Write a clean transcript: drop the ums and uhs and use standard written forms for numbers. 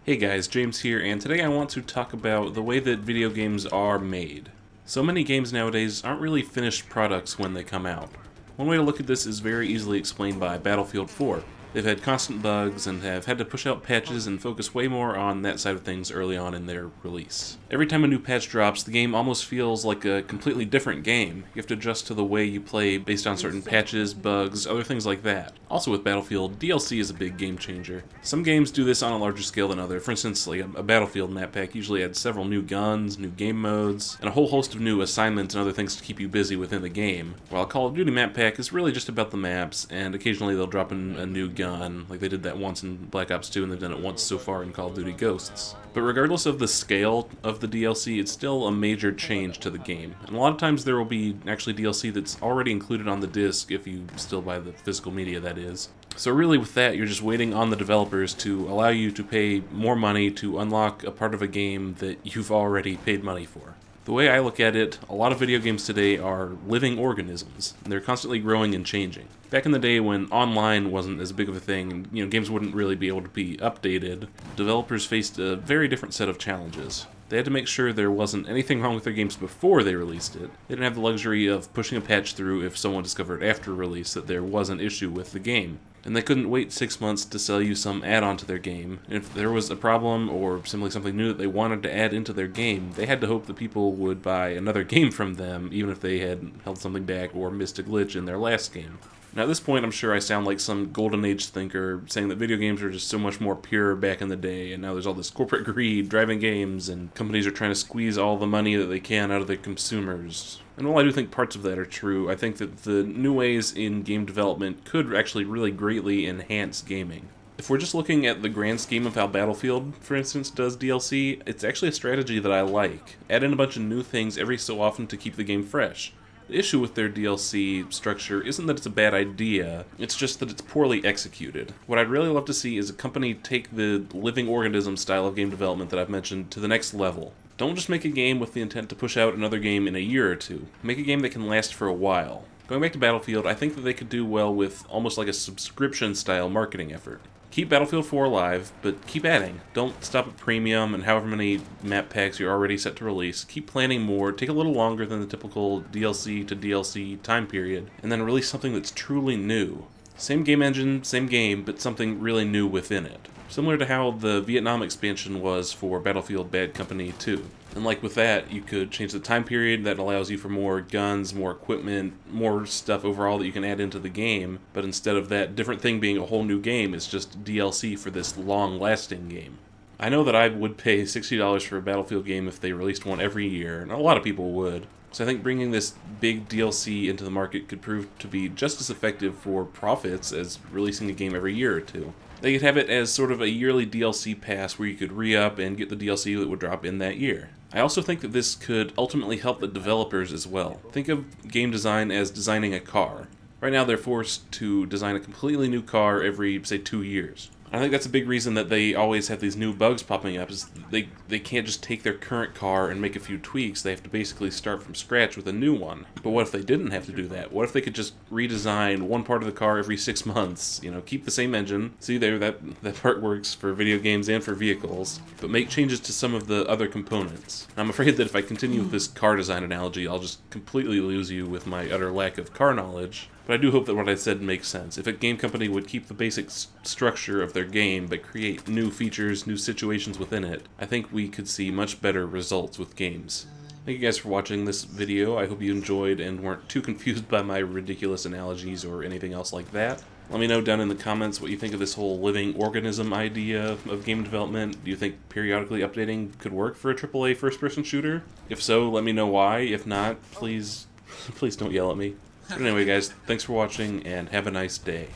Hey guys, James here, and today I want to talk about the way that video games are made. So many games nowadays aren't really finished products when they come out. One way to look at this is very easily explained by Battlefield 4. They've had constant bugs and have had to push out patches and focus way more on that side of things early on in their release. Every time a new patch drops, the game almost feels like a completely different game. You have to adjust to the way you play based on certain patches, bugs, other things like that. Also with Battlefield, DLC is a big game changer. Some games do this on a larger scale than others. For instance, like a Battlefield map pack usually adds several new guns, new game modes, and a whole host of new assignments and other things to keep you busy within the game. While a Call of Duty map pack is really just about the maps, and occasionally they'll drop in a new gun, like they did that once in Black Ops 2 and they've done it once so far in Call of Duty Ghosts. But regardless of the scale of the DLC, it's still a major change to the game. And a lot of times there will be actually DLC that's already included on the disc if you still buy the physical media, that is. So really with that, you're just waiting on the developers to allow you to pay more money to unlock a part of a game that you've already paid money for. The way I look at it, a lot of video games today are living organisms. They're constantly growing and changing. Back in the day when online wasn't as big of a thing, and games wouldn't really be able to be updated, developers faced a very different set of challenges. They had to make sure there wasn't anything wrong with their games before they released it. They didn't have the luxury of pushing a patch through if someone discovered after release that there was an issue with the game. And they couldn't wait 6 months to sell you some add-on to their game. And if there was a problem or simply something new that they wanted to add into their game, they had to hope that people would buy another game from them, even if they had held something back or missed a glitch in their last game. Now at this point, I'm sure I sound like some golden age thinker saying that video games were just so much more pure back in the day, and now there's all this corporate greed driving games, and companies are trying to squeeze all the money that they can out of their consumers. And while I do think parts of that are true, I think that the new ways in game development could actually really greatly enhance gaming. If we're just looking at the grand scheme of how Battlefield, for instance, does DLC, it's actually a strategy that I like. Add in a bunch of new things every so often to keep the game fresh. The issue with their DLC structure isn't that it's a bad idea, it's just that it's poorly executed. What I'd really love to see is a company take the living organism style of game development that I've mentioned to the next level. Don't just make a game with the intent to push out another game in a year or two. Make a game that can last for a while. Going back to Battlefield, I think that they could do well with almost like a subscription-style marketing effort. Keep Battlefield 4 alive, but keep adding. Don't stop at premium and however many map packs you're already set to release. Keep planning more, take a little longer than the typical DLC to DLC time period, and then release something that's truly new. Same game engine, same game, but something really new within it. Similar to how the Vietnam expansion was for Battlefield Bad Company 2. And like with that, you could change the time period that allows you for more guns, more equipment, more stuff overall that you can add into the game, but instead of that different thing being a whole new game, it's just DLC for this long-lasting game. I know that I would pay $60 for a Battlefield game if they released one every year, and a lot of people would. So I think bringing this big DLC into the market could prove to be just as effective for profits as releasing a game every year or two. They could have it as sort of a yearly DLC pass where you could re-up and get the DLC that would drop in that year. I also think that this could ultimately help the developers as well. Think of game design as designing a car. Right now they're forced to design a completely new car every, say, 2 years. I think that's a big reason that they always have these new bugs popping up, is they can't just take their current car and make a few tweaks. They have to basically start from scratch with a new one. But what if they didn't have to do that? What if they could just redesign one part of the car every 6 months? Keep the same engine. See there, that part works for video games and for vehicles. But make changes to some of the other components. I'm afraid that if I continue with this car design analogy, I'll just completely lose you with my utter lack of car knowledge. But I do hope that what I said makes sense. If a game company would keep the basic structure of their game, but create new features, new situations within it, I think we could see much better results with games. Thank you guys for watching this video. I hope you enjoyed and weren't too confused by my ridiculous analogies or anything else like that. Let me know down in the comments what you think of this whole living organism idea of game development. Do you think periodically updating could work for a AAA first-person shooter? If so, let me know why. If not, please don't yell at me. But anyway guys, thanks for watching and have a nice day.